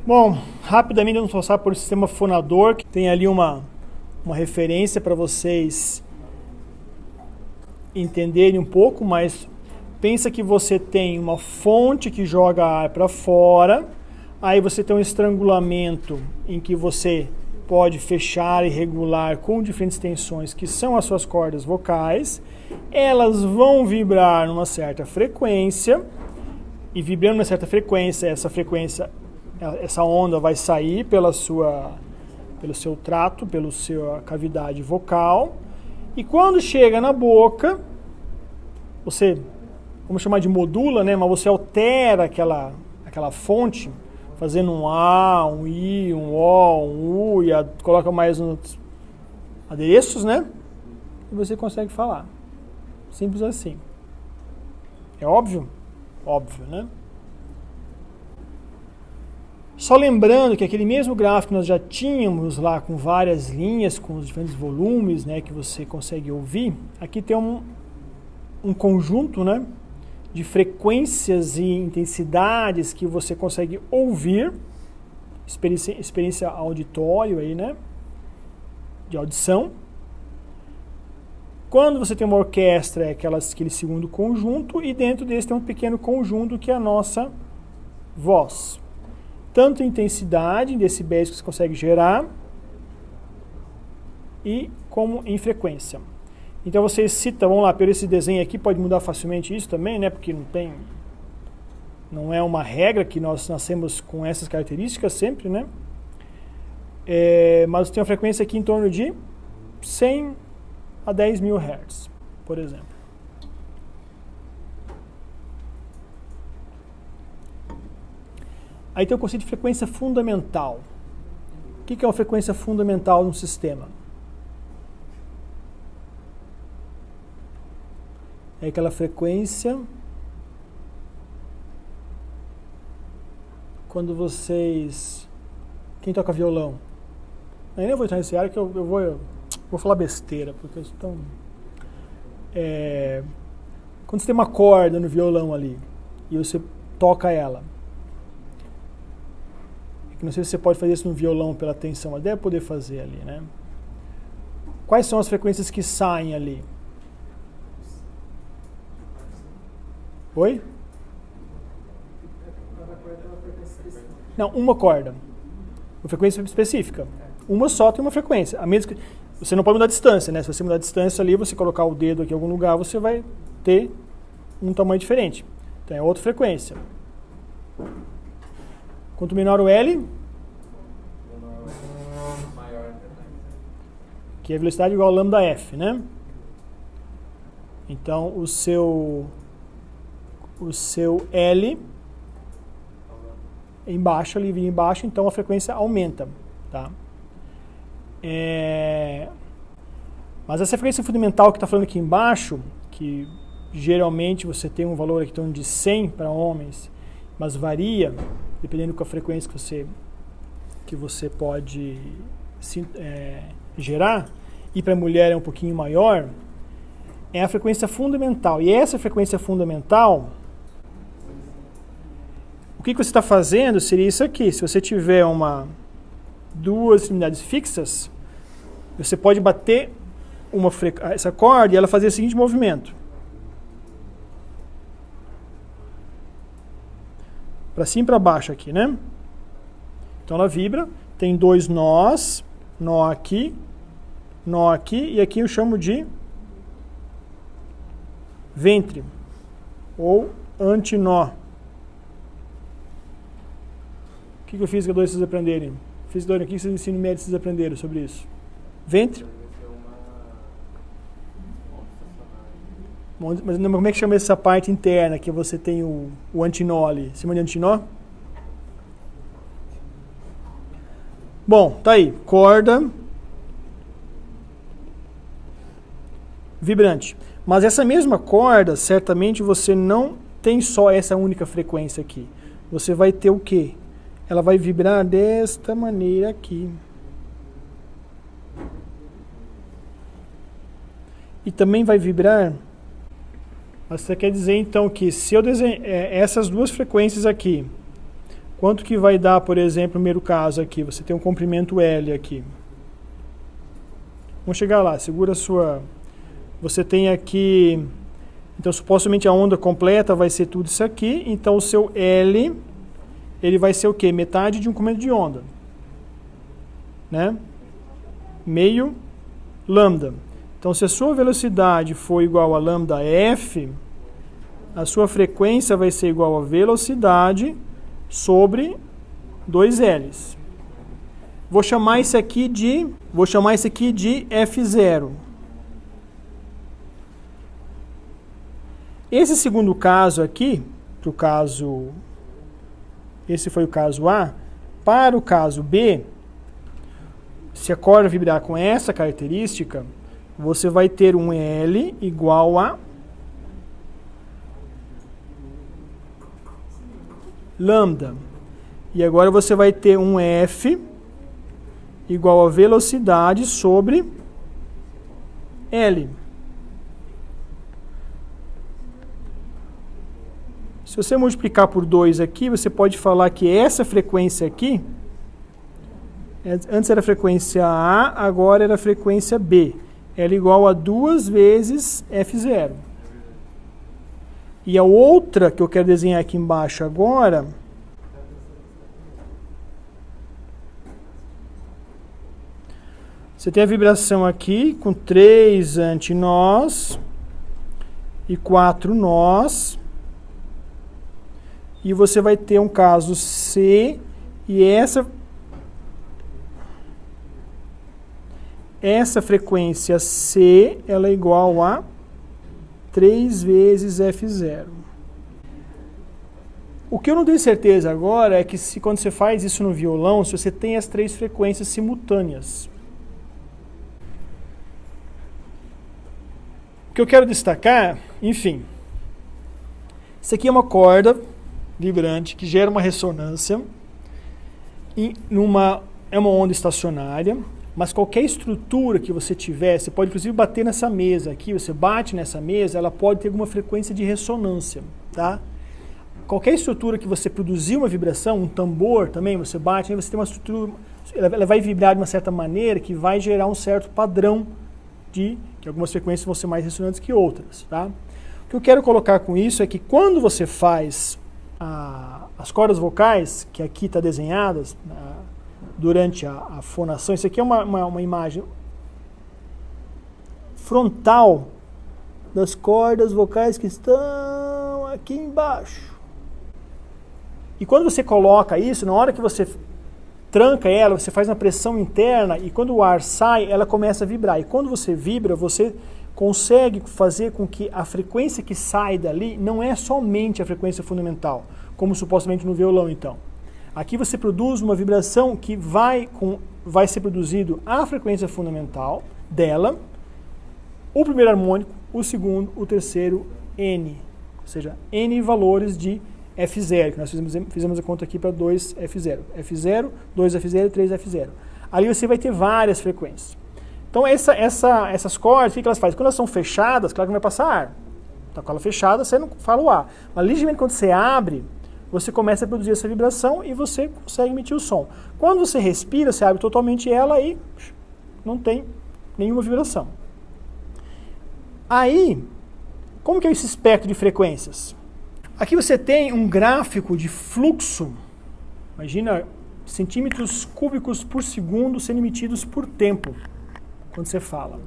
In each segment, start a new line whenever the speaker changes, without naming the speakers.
Bom, rapidamente vamos passar por sistema fonador, que tem ali uma referência para vocês entenderem um pouco, mas pensa que você tem uma fonte que joga ar para fora, aí você tem um estrangulamento em que você pode fechar e regular com diferentes tensões, que são as suas cordas vocais. Elas vão vibrar numa certa frequência, e vibrando numa certa frequência, essa onda vai sair pelo seu trato, pela sua cavidade vocal, e quando chega na boca, você, vamos chamar de modula, né? Mas você altera aquela fonte, fazendo um A, um I, um O, um U, e coloca mais uns adereços, né? E você consegue falar. Simples assim. É óbvio? Óbvio, né? Só lembrando que aquele mesmo gráfico que nós já tínhamos lá com várias linhas, com os diferentes volumes, né, que você consegue ouvir, aqui tem um conjunto, né, de frequências e intensidades que você consegue ouvir, experiência auditório aí, né, de audição. Quando você tem uma orquestra, é aquele segundo conjunto, e dentro desse tem um pequeno conjunto que é a nossa voz. Tanto em intensidade, em decibéis que você consegue gerar, e como em frequência. Então você cita, vamos lá, pelo esse desenho aqui, pode mudar facilmente isso também, né? Porque não é uma regra que nós nascemos com essas características sempre, né? Mas tem uma frequência aqui em torno de 100 a 10 mil Hz, por exemplo. Aí tem o conceito de frequência fundamental. O que é uma frequência fundamental num sistema? É aquela frequência quando vocês... Quem toca violão? Eu nem vou entrar nesse área que eu vou falar besteira, porque eu estou... Quando você tem uma corda no violão ali e você toca ela, não sei se você pode fazer isso no violão pela tensão, mas deve poder fazer ali, né? Quais são as frequências que saem ali? Oi? Não, uma corda. Uma frequência específica. Uma só tem uma frequência. A menos que você não pode mudar a distância, né? Se você mudar a distância ali, você colocar o dedo aqui em algum lugar, você vai ter um tamanho diferente. Então é outra frequência. Quanto menor o L, que é a velocidade igual a lambda F, né? Então o seu L embaixo, ali vem embaixo, então a frequência aumenta, tá? Mas essa frequência fundamental que está falando aqui embaixo, que geralmente você tem um valor aqui em torno de 100 para homens, mas varia dependendo da frequência que você pode gerar, e para a mulher é um pouquinho maior, é a frequência fundamental. E essa frequência fundamental, o que você está fazendo seria isso aqui. Se você tiver duas extremidades fixas, você pode bater essa corda e ela fazer o seguinte movimento. Para cima e para baixo aqui, né? Então ela vibra, tem dois nós, nó aqui, e aqui eu chamo de ventre, ou antinó. O que eu fiz que vocês aprenderem? Fiz dois aqui, que vocês ensinam médio, vocês aprenderam sobre isso. Ventre. Mas como é que chama essa parte interna que você tem o antinó ali? Cima de antinó? Bom, tá aí. Corda vibrante. Mas essa mesma corda, certamente você não tem só essa única frequência aqui. Você vai ter o quê? Ela vai vibrar desta maneira aqui. E também vai vibrar... Mas você quer dizer então que se eu desenhar essas duas frequências aqui, Quanto que vai dar, por exemplo, no primeiro caso aqui? Você tem um comprimento L aqui. Vamos chegar lá, segura a sua... Você tem aqui... Então, supostamente a onda completa vai ser tudo isso aqui. Então, o seu L, ele vai ser o quê? Metade de um comprimento de onda. Né? Meio lambda. Então, se a sua velocidade for igual a lambda F, a sua frequência vai ser igual a velocidade sobre 2Ls. Vou chamar isso aqui de F0. Esse segundo caso aqui, esse foi o caso A. Para o caso B, se a corda vibrar com essa característica, você vai ter um L igual a lambda. E agora você vai ter um F igual a velocidade sobre L. Se você multiplicar por 2 aqui, você pode falar que essa frequência aqui, antes era a frequência A, agora era a frequência B. Ela é igual a 2 vezes F0. E a outra que eu quero desenhar aqui embaixo agora, você tem a vibração aqui com 3 antinós e 4 nós. E você vai ter um caso C, e essa frequência C, ela é igual a 3 vezes F0. O que eu não tenho certeza agora é que quando você faz isso no violão, se você tem as 3 frequências simultâneas. O que eu quero destacar, enfim, isso aqui é uma corda vibrante que gera uma ressonância, é uma onda estacionária, mas qualquer estrutura que você tiver, você pode inclusive bater nessa mesa aqui, você bate nessa mesa, ela pode ter alguma frequência de ressonância, tá? Qualquer estrutura que você produzir uma vibração, um tambor também, você bate, você tem uma estrutura, ela vai vibrar de uma certa maneira que vai gerar um certo padrão que algumas frequências vão ser mais ressonantes que outras, tá? O que eu quero colocar com isso é que quando você faz as cordas vocais, que aqui está desenhadas durante a fonação, isso aqui é uma imagem frontal das cordas vocais que estão aqui embaixo. E quando você coloca isso, na hora que você tranca ela, você faz uma pressão interna e quando o ar sai, ela começa a vibrar. E quando você vibra, você consegue fazer com que a frequência que sai dali não é somente a frequência fundamental, como supostamente no violão, então. Aqui você produz uma vibração que vai ser produzido a frequência fundamental dela, o primeiro harmônico, o segundo, o terceiro, N. Ou seja, N valores de F0, que nós fizemos a conta aqui para 2F0. F0, 2F0 e 3F0. Ali você vai ter várias frequências. Então essas cordas, o que elas fazem? Quando elas são fechadas, claro que não vai passar ar. Então com ela fechada, você não fala o ar. Mas ligeiramente quando você abre, você começa a produzir essa vibração e você consegue emitir o som. Quando você respira, você abre totalmente ela e não tem nenhuma vibração. Aí, como que é esse espectro de frequências? Aqui você tem um gráfico de fluxo, imagina centímetros cúbicos por segundo sendo emitidos por tempo, quando você fala.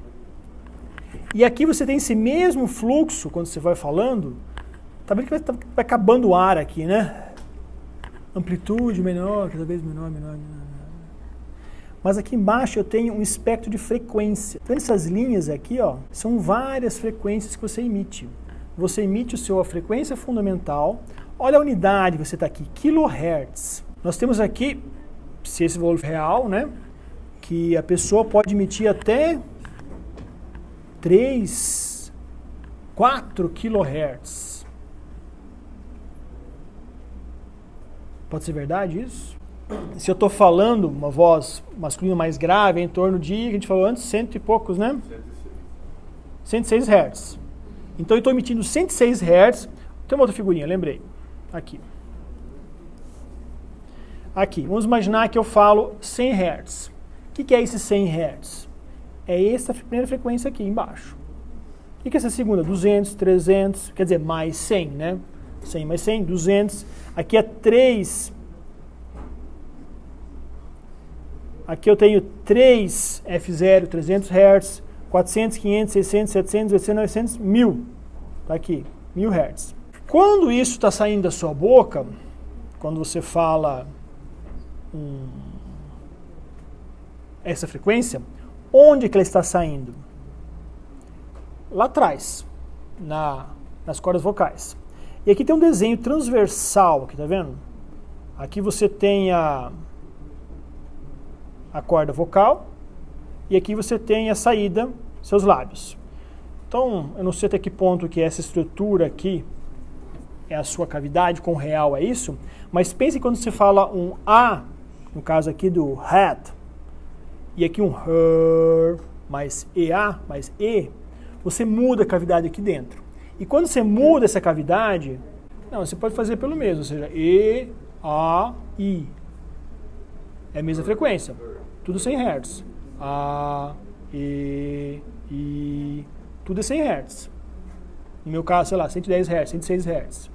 E aqui você tem esse mesmo fluxo, quando você vai falando, tá vendo que vai acabando o ar aqui, né? Amplitude menor, cada vez menor. Mas aqui embaixo eu tenho um espectro de frequência. Então essas linhas aqui, ó, são várias frequências que você emite. Você emite a frequência fundamental. Olha a unidade que você está aqui, kilohertz. Nós temos aqui, se esse valor é real, né, que a pessoa pode emitir até 3, 4 kilohertz. Pode ser verdade isso? Se eu estou falando uma voz masculina mais grave, é em torno de, que a gente falou antes, 100 e poucos, né? 106 Hz. Então eu estou emitindo 106 Hz. Tem uma outra figurinha, lembrei. Aqui. Aqui, vamos imaginar que eu falo 100 Hz. O que é esse 100 Hz? É essa primeira frequência aqui embaixo. O que é essa segunda? 200, 300, quer dizer, mais 100, né? 100 mais 100, 200. Aqui é 3. Aqui eu tenho 3 F0, 300 Hz, 400, 500, 600, 700, 800, 900, 1000. Está aqui, 1000 Hz. Quando isso está saindo da sua boca, quando você fala essa frequência, onde que ela está saindo? Lá atrás, nas cordas vocais. E aqui tem um desenho transversal, aqui, tá vendo? Aqui você tem a corda vocal e aqui você tem a saída, seus lábios. Então, eu não sei até que ponto que essa estrutura aqui é a sua cavidade, quão real é isso, mas pense quando você fala um A, no caso aqui do hat, e aqui um her, mais EA, mais E, você muda a cavidade aqui dentro. E quando você muda essa cavidade, não, você pode fazer pelo mesmo, ou seja, E, A, I. É a mesma frequência, tudo 100 Hz. A, E, I, tudo é 100 Hz. No meu caso, sei lá, 110 Hz, 106 Hz.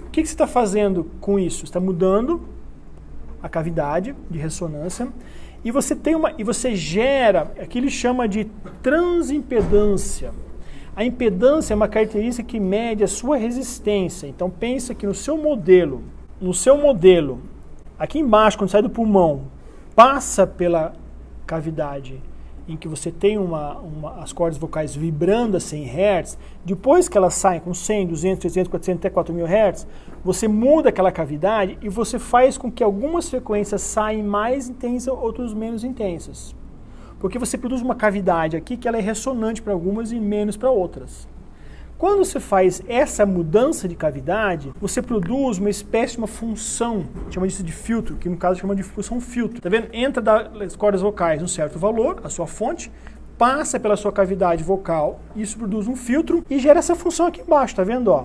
O que você está fazendo com isso? Você está mudando a cavidade de ressonância e você gera, aqui ele chama de transimpedância. A impedância é uma característica que mede a sua resistência. Então pensa que no seu modelo, aqui embaixo, quando sai do pulmão, passa pela cavidade em que você tem as cordas vocais vibrando a 100 Hz, depois que elas saem com 100, 200, 300, 400, até 4000 Hz, você muda aquela cavidade e você faz com que algumas frequências saiam mais intensas, outras menos intensas. Porque você produz uma cavidade aqui que ela é ressonante para algumas e menos para outras. Quando você faz essa mudança de cavidade, você produz uma espécie de uma função, chama isso de filtro, que no caso chama de função filtro. Tá vendo? Entra das cordas vocais um certo valor, a sua fonte, passa pela sua cavidade vocal, isso produz um filtro e gera essa função aqui embaixo, tá vendo? Ó?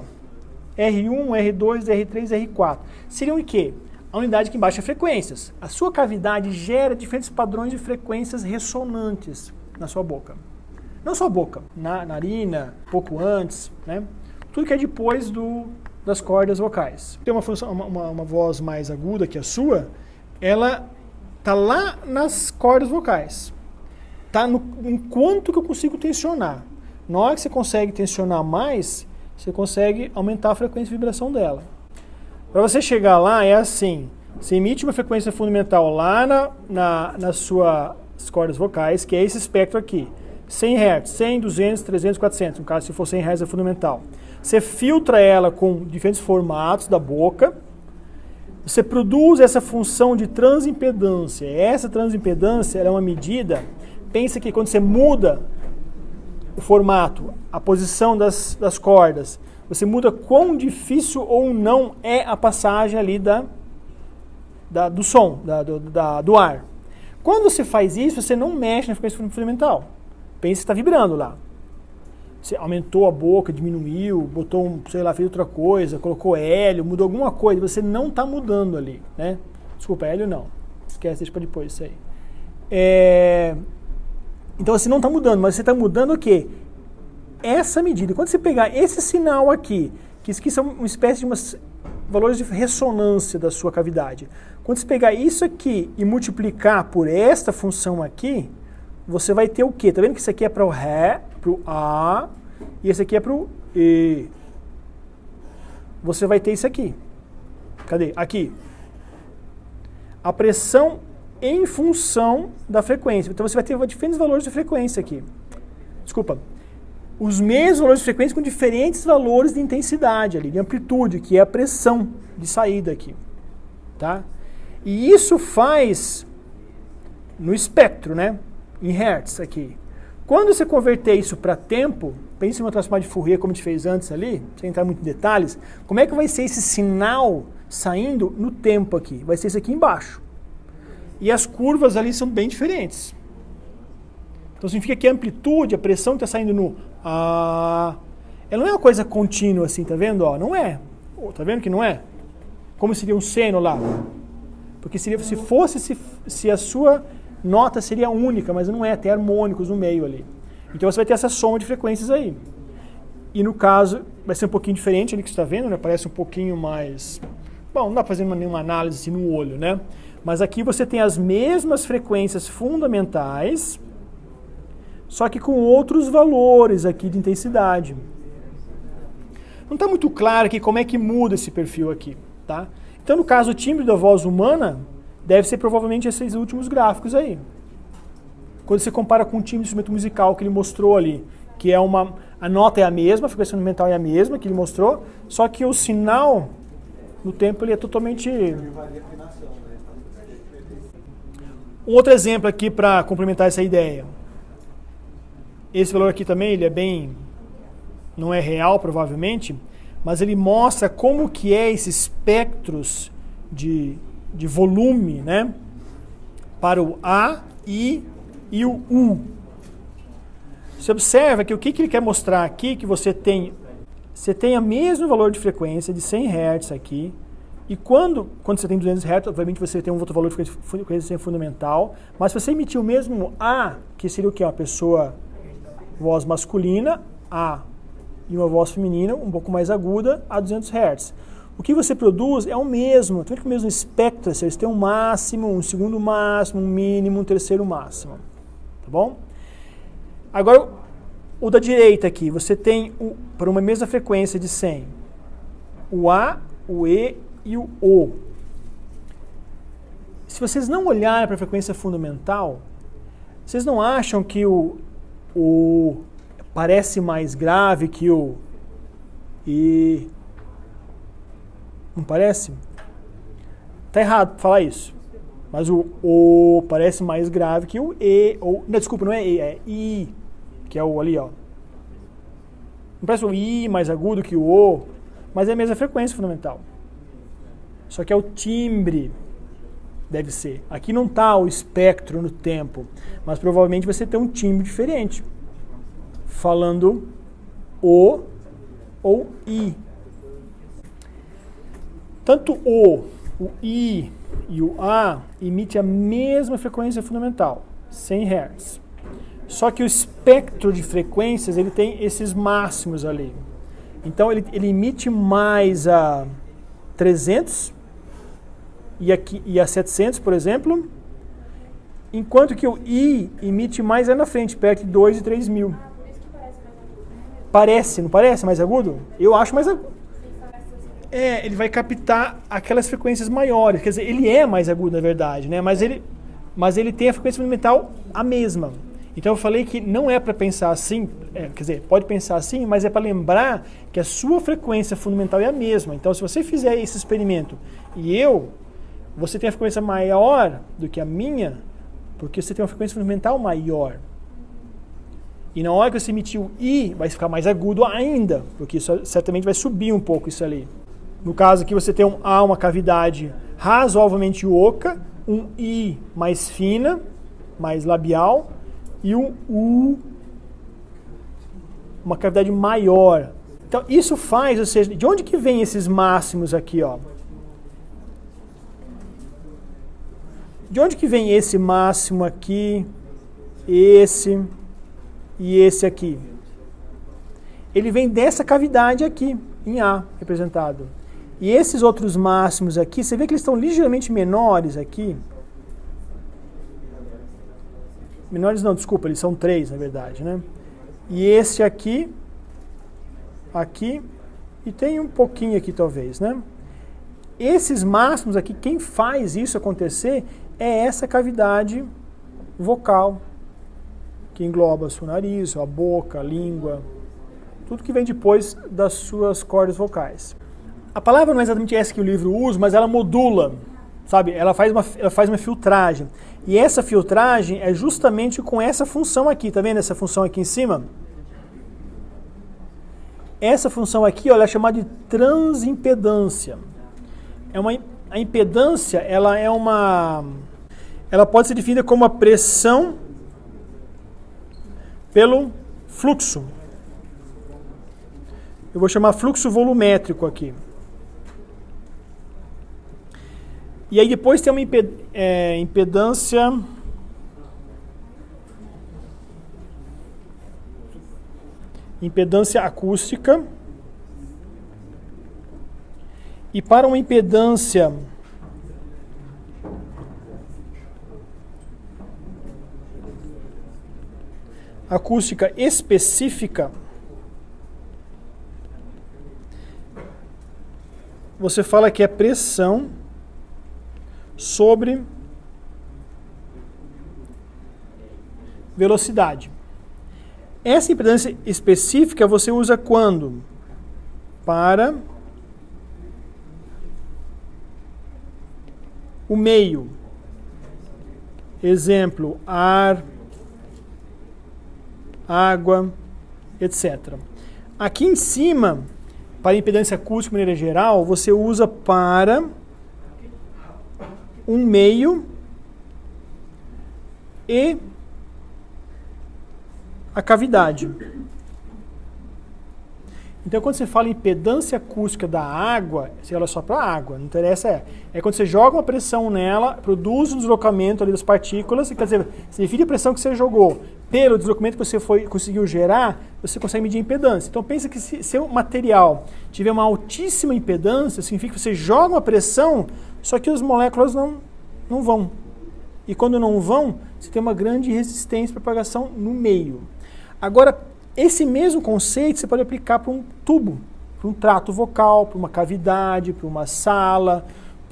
R1, R2, R3, R4. Seriam o quê? A unidade que embaixo é frequências. A sua cavidade gera diferentes padrões de frequências ressonantes na sua boca. Não só a boca, na narina, pouco antes, né? Tudo que é depois das cordas vocais. Tem uma voz mais aguda que a sua, ela tá lá nas cordas vocais. Tá em quanto que eu consigo tensionar. Na hora que você consegue tensionar mais, você consegue aumentar a frequência de vibração dela. Para você chegar lá é assim, você emite uma frequência fundamental lá nas suas cordas vocais, que é esse espectro aqui. 100 Hz, 100, 200, 300, 400, no caso se for 100 Hz é fundamental. Você filtra ela com diferentes formatos da boca, você produz essa função de transimpedância. Essa transimpedância é uma medida, pensa que quando você muda o formato, a posição das cordas, você muda quão difícil ou não é a passagem ali do som, do ar. Quando você faz isso, você não mexe na frequência fundamental. Pensa que está vibrando lá. Você aumentou a boca, diminuiu, botou, fez outra coisa, colocou hélio, mudou alguma coisa, você não está mudando ali, né? Desculpa, hélio não. Esquece, deixa para depois isso aí. Então você não está mudando, mas você está mudando o quê? Essa medida. Quando você pegar esse sinal aqui, que isso aqui são uma espécie de valores de ressonância da sua cavidade. Quando você pegar isso aqui e multiplicar por esta função aqui, você vai ter o quê? Tá vendo que isso aqui é para o Ré, para o A, e esse aqui é para o E. Você vai ter isso aqui. Cadê? Aqui. A pressão em função da frequência. Então você vai ter diferentes valores de frequência aqui. Desculpa. Os mesmos valores de frequência com diferentes valores de intensidade ali, de amplitude, que é a pressão de saída aqui. Tá? E isso faz no espectro, né? Em Hertz aqui. Quando você converter isso para tempo, pense em uma transformada de Fourier, como a gente fez antes ali, sem entrar muito em detalhes, como é que vai ser esse sinal saindo no tempo aqui? Vai ser isso aqui embaixo. E as curvas ali são bem diferentes. Então significa que a amplitude, a pressão que está saindo no A, ela não é uma coisa contínua assim, tá vendo? Ó, não é. Tá vendo que não é? Como seria um seno lá. Porque se a sua nota seria única, mas não é, tem harmônicos no meio ali. Então você vai ter essa soma de frequências aí. E no caso, vai ser um pouquinho diferente ali que você está vendo, né? Parece um pouquinho mais... Bom, não dá para fazer nenhuma análise assim no olho, né? Mas aqui você tem as mesmas frequências fundamentais, só que com outros valores aqui de intensidade. Não está muito claro aqui como é que muda esse perfil aqui, tá? Então, no caso, o timbre da voz humana deve ser provavelmente esses últimos gráficos aí. Quando você compara com o timbre do instrumento musical que ele mostrou ali, que é a nota é a mesma, a frequência fundamental é a mesma que ele mostrou, só que o sinal no tempo ele é totalmente... Um outro exemplo aqui para complementar essa ideia. Esse valor aqui também, ele é bem... não é real, provavelmente, mas ele mostra como que é esses espectros de volume, né? Para o A, I e o U. Você observa que o que ele quer mostrar aqui, que você tem o mesmo valor de frequência de 100 Hz aqui, e quando você tem 200 Hz, obviamente você tem um outro valor de frequência fundamental, mas se você emitir o mesmo A, que seria o que? Uma pessoa, voz masculina, A, e uma voz feminina, um pouco mais aguda, a 200 Hz. O que você produz é o mesmo, tem o mesmo espectro, você tem um máximo, um segundo máximo, um mínimo, um terceiro máximo. Tá bom? Agora, o da direita aqui, você tem, para uma mesma frequência de 100, o A, o E e o O. Se vocês não olharem para a frequência fundamental, vocês não acham que o parece mais grave que o I? Não parece? Tá errado falar isso. Mas o O parece mais grave que o E. Ou, não, desculpa, não é E, é I. Que é o ali, ó. Não parece o I mais agudo que o O, mas é a mesma frequência fundamental. Só que é o timbre, deve ser. Aqui não está o espectro no tempo, mas provavelmente você tem um timbre diferente. Falando O ou I. Tanto o I e o A emite a mesma frequência fundamental, 100 Hz. Só que o espectro de frequências ele tem esses máximos ali. Então ele emite mais a 300 e a 700, por exemplo, enquanto que o I emite mais lá na frente, perto de 2 e 3 mil. Parece, não parece mais agudo? Eu acho mais agudo. Ele vai captar aquelas frequências maiores. Quer dizer, ele é mais agudo, na verdade, né? Mas ele tem a frequência fundamental a mesma. Então eu falei que não é para pensar assim, quer dizer, pode pensar assim, mas é para lembrar que a sua frequência fundamental é a mesma. Então se você fizer esse experimento e você tem a frequência maior do que a minha, porque você tem uma frequência fundamental maior. E na hora que você emitir o I, vai ficar mais agudo ainda, porque isso certamente vai subir um pouco isso ali. No caso aqui você tem um A, uma cavidade razoavelmente oca, um I mais fina, mais labial, e um U, uma cavidade maior. Então isso faz, ou seja, de onde que vem esses máximos aqui, ó? De onde que vem esse máximo aqui, esse e esse aqui? Ele vem dessa cavidade aqui, em A, representado. E esses outros máximos aqui, você vê que eles estão ligeiramente menores aqui. Menores não, desculpa, eles são 3, na verdade, né? E esse aqui, aqui, e tem um pouquinho aqui talvez, né? Esses máximos aqui, quem faz isso acontecer é essa cavidade vocal, que engloba o seu nariz, a boca, a língua, tudo que vem depois das suas cordas vocais. A palavra não é exatamente essa que o livro usa, mas ela modula, sabe? Ela faz uma filtragem. E essa filtragem é justamente com essa função aqui, tá vendo essa função aqui em cima? Essa função aqui, ó, ela é chamada de transimpedância. A impedância, ela pode ser definida como a pressão pelo fluxo. Eu vou chamar fluxo volumétrico aqui. E aí depois tem uma impedância acústica. E para uma impedância acústica específica, você fala que é pressão sobre velocidade. Essa impedância específica você usa quando? Para o meio. Exemplo, ar, água, etc. Aqui em cima, para impedância acústica de maneira geral, você usa para um meio e a cavidade. Então, quando você fala em impedância acústica da água, você olha só para a água, não interessa é quando você joga uma pressão nela, produz um deslocamento ali das partículas, quer dizer, você define a pressão que você jogou pelo deslocamento que você conseguiu gerar, você consegue medir a impedância. Então, pensa que se o material tiver uma altíssima impedância, significa que você joga uma pressão, só que as moléculas não vão. E quando não vão, você tem uma grande resistência para propagação no meio. Agora, esse mesmo conceito você pode aplicar para um tubo, para um trato vocal, para uma cavidade, para uma sala,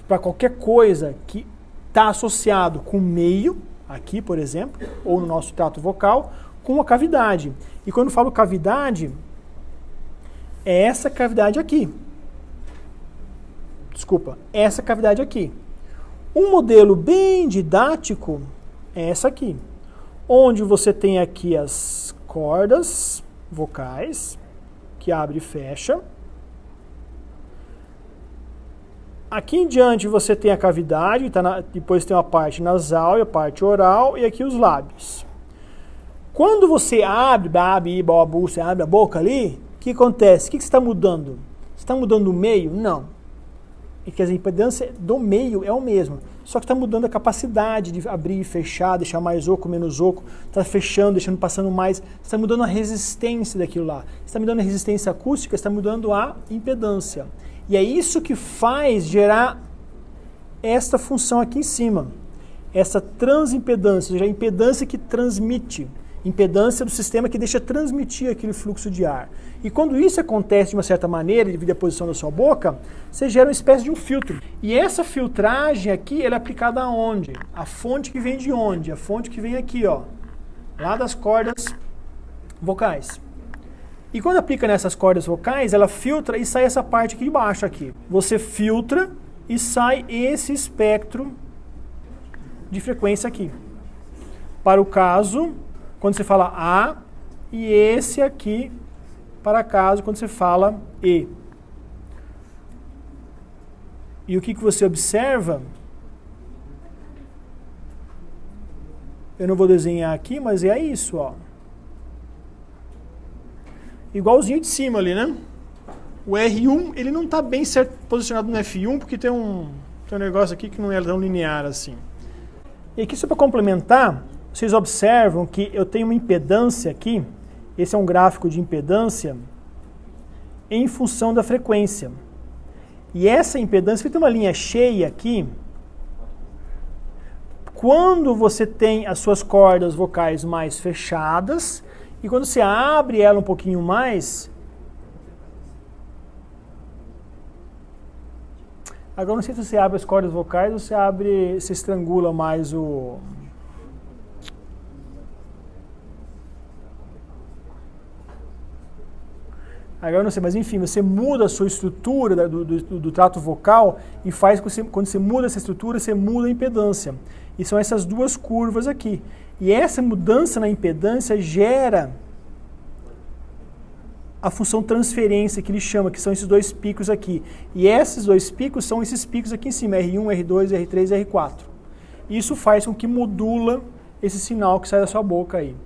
para qualquer coisa que está associado com o meio, aqui por exemplo, ou no nosso trato vocal, com a cavidade. E quando eu falo cavidade, é essa cavidade aqui. Desculpa, essa cavidade aqui. Um modelo bem didático é essa aqui, onde você tem aqui as cordas vocais, que abre e fecha. Aqui em diante você tem a cavidade, depois tem a parte nasal e a parte oral, e aqui os lábios. Quando você abre, você abre a boca ali, o que acontece? O que você está mudando? Você está mudando o meio? Não. E que a impedância do meio é o mesmo. Só que está mudando a capacidade de abrir e fechar, deixar mais oco, menos oco, está fechando, deixando passando mais, está mudando a resistência daquilo lá. Está mudando a resistência acústica, está mudando a impedância. E é isso que faz gerar esta função aqui em cima. Essa transimpedância, ou seja, a impedância que transmite. Impedância do sistema que deixa transmitir aquele fluxo de ar. E quando isso acontece de uma certa maneira, devido à posição da sua boca, você gera uma espécie de um filtro. E essa filtragem aqui, ela é aplicada aonde? A fonte que vem de onde? A fonte que vem aqui, ó, lá das cordas vocais. E quando aplica nessas cordas vocais, ela filtra e sai essa parte aqui de baixo aqui. Você filtra e sai esse espectro de frequência aqui. Para o caso, quando você fala A, e esse aqui para caso quando você fala E. E o que você observa? Eu não vou desenhar aqui, mas é isso, ó. Igualzinho de cima ali, né? O R1, ele não está bem certo posicionado no F1, porque tem um negócio aqui que não é tão linear assim. E aqui, só para complementar, vocês observam que eu tenho uma impedância aqui, esse é um gráfico de impedância, em função da frequência. E essa impedância, tem uma linha cheia aqui, quando você tem as suas cordas vocais mais fechadas, e quando você abre ela um pouquinho mais, agora não sei se você abre as cordas vocais ou você estrangula mais o... Agora eu não sei, mas enfim, você muda a sua estrutura do trato vocal e faz quando você muda essa estrutura, você muda a impedância. E são essas duas curvas aqui. E essa mudança na impedância gera a função transferência que ele chama, que são esses dois picos aqui. E esses dois picos são esses picos aqui em cima, R1, R2, R3 e R4. Isso faz com que modula esse sinal que sai da sua boca aí.